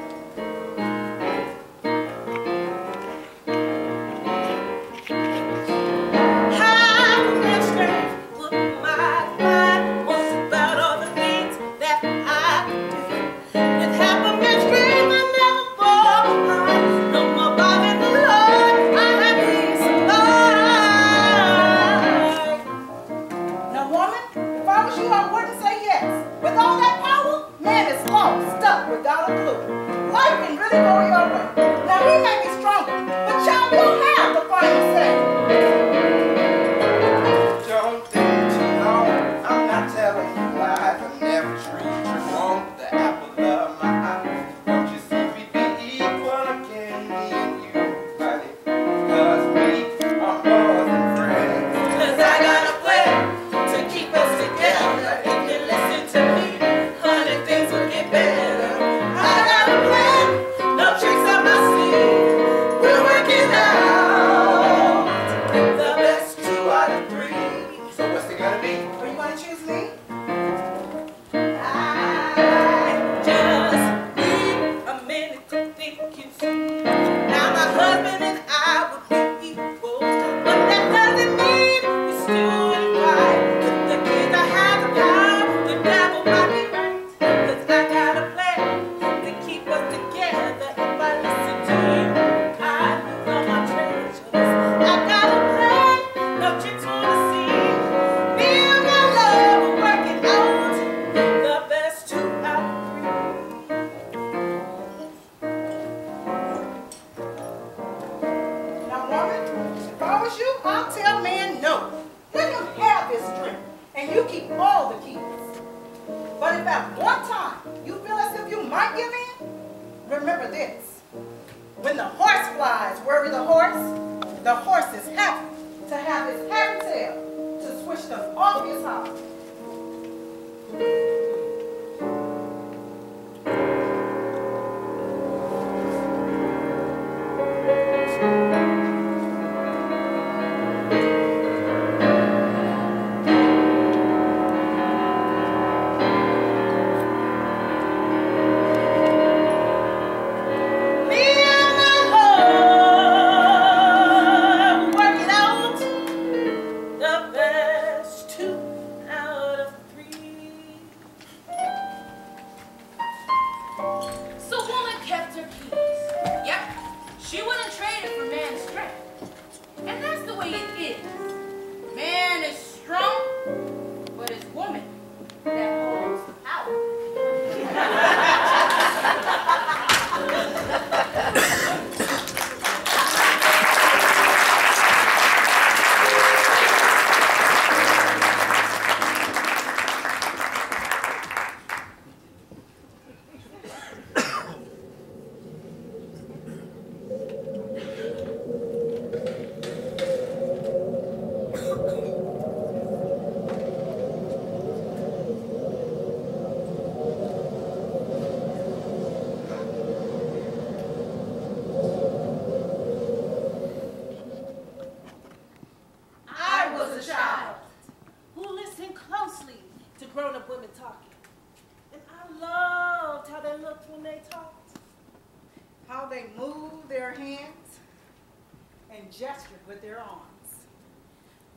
their arms.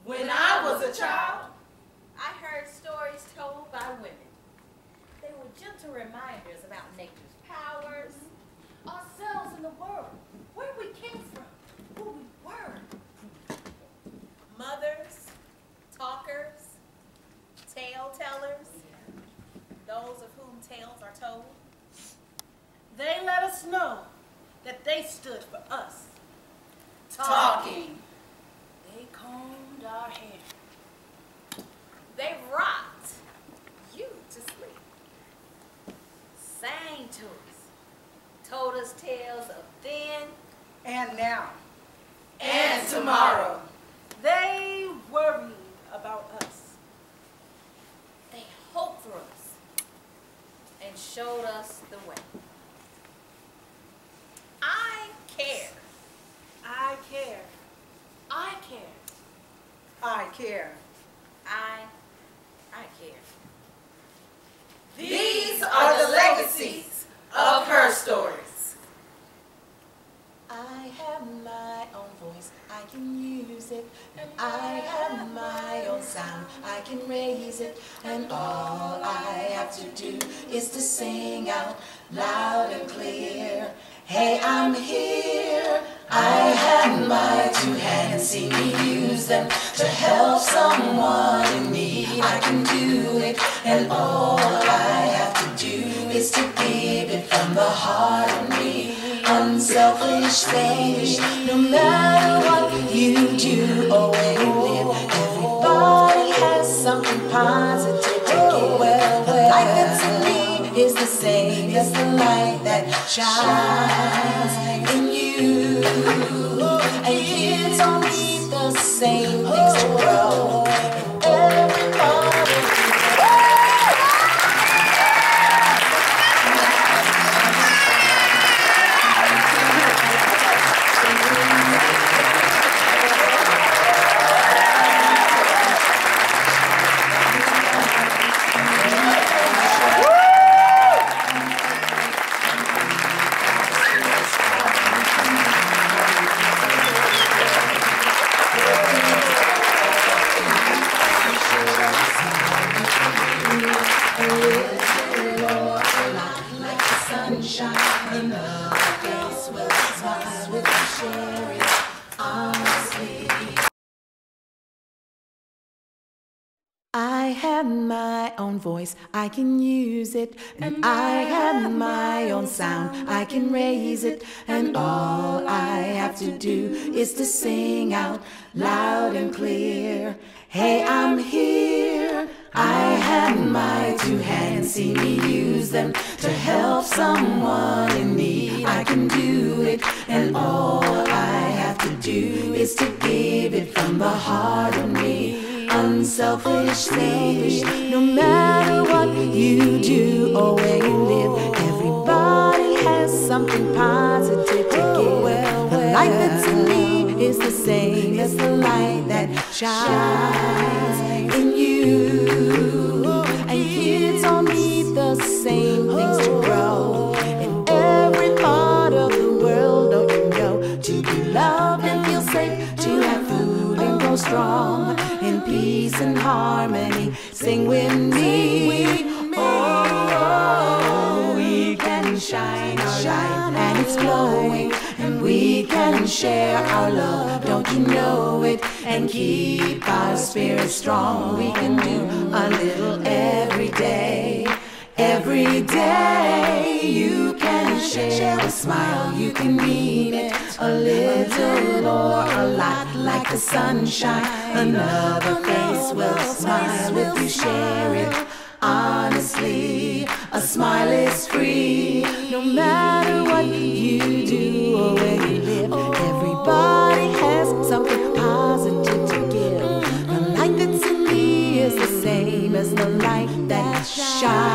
When I was a child, I heard stories told by women. They were gentle reminders about nature's powers, ourselves in the world, where we came from, who we were. Mothers, talkers, tale tellers, those of whom tales are told. they let us know that they stood for us. Talking. They combed our hair. They rocked you to sleep. Sang to us, told us tales of then And now. And tomorrow. They worried about us. they hoped for us and showed us the way. I care. I care. I care. I care. I care. These are the legacies of her stories. I have my own voice, I can use it. And I have my own sound, I can raise it. And all I have to do is to sing out loud and clear. Hey, I'm here. I have my two hands, see me use them to help someone in need. I can do it, and all I have to do is to give it from the heart of me. Unselfish, selfish, no matter what you do or where you live, everybody has something positive to give. The light that's in me is the same as the light that shines in you. And kids all need the same things to grow. And everybody. I have my own voice, I can use it. And I have my own sound, I can raise it. And all I have to do is to sing out loud and clear. Hey, I'm here. I have my two hands, see me use them to help someone in need. I can do it, and all I have to do is to give it from the heart of me. Unselfish, selfish, no matter what you do or where you live, everybody has something positive to give. The light that's in me is the same as the light that shines in you. And kids all need the same things to grow. In every part of the world, don't you know, to be loved and feel safe, to have food and grow strong. In peace and harmony, sing with me. Oh, we can shine our light and it's glowing, and we can share our love, don't you know it, and keep our spirits strong. We can do a little every day. Every day you can share a smile, you can mean it, a little or a lot, like the sunshine. Another face will smile if you share it honestly. A smile is free, no matter what you do or where you live. Everybody has something positive to give. The light that's in me is the same as the light that shines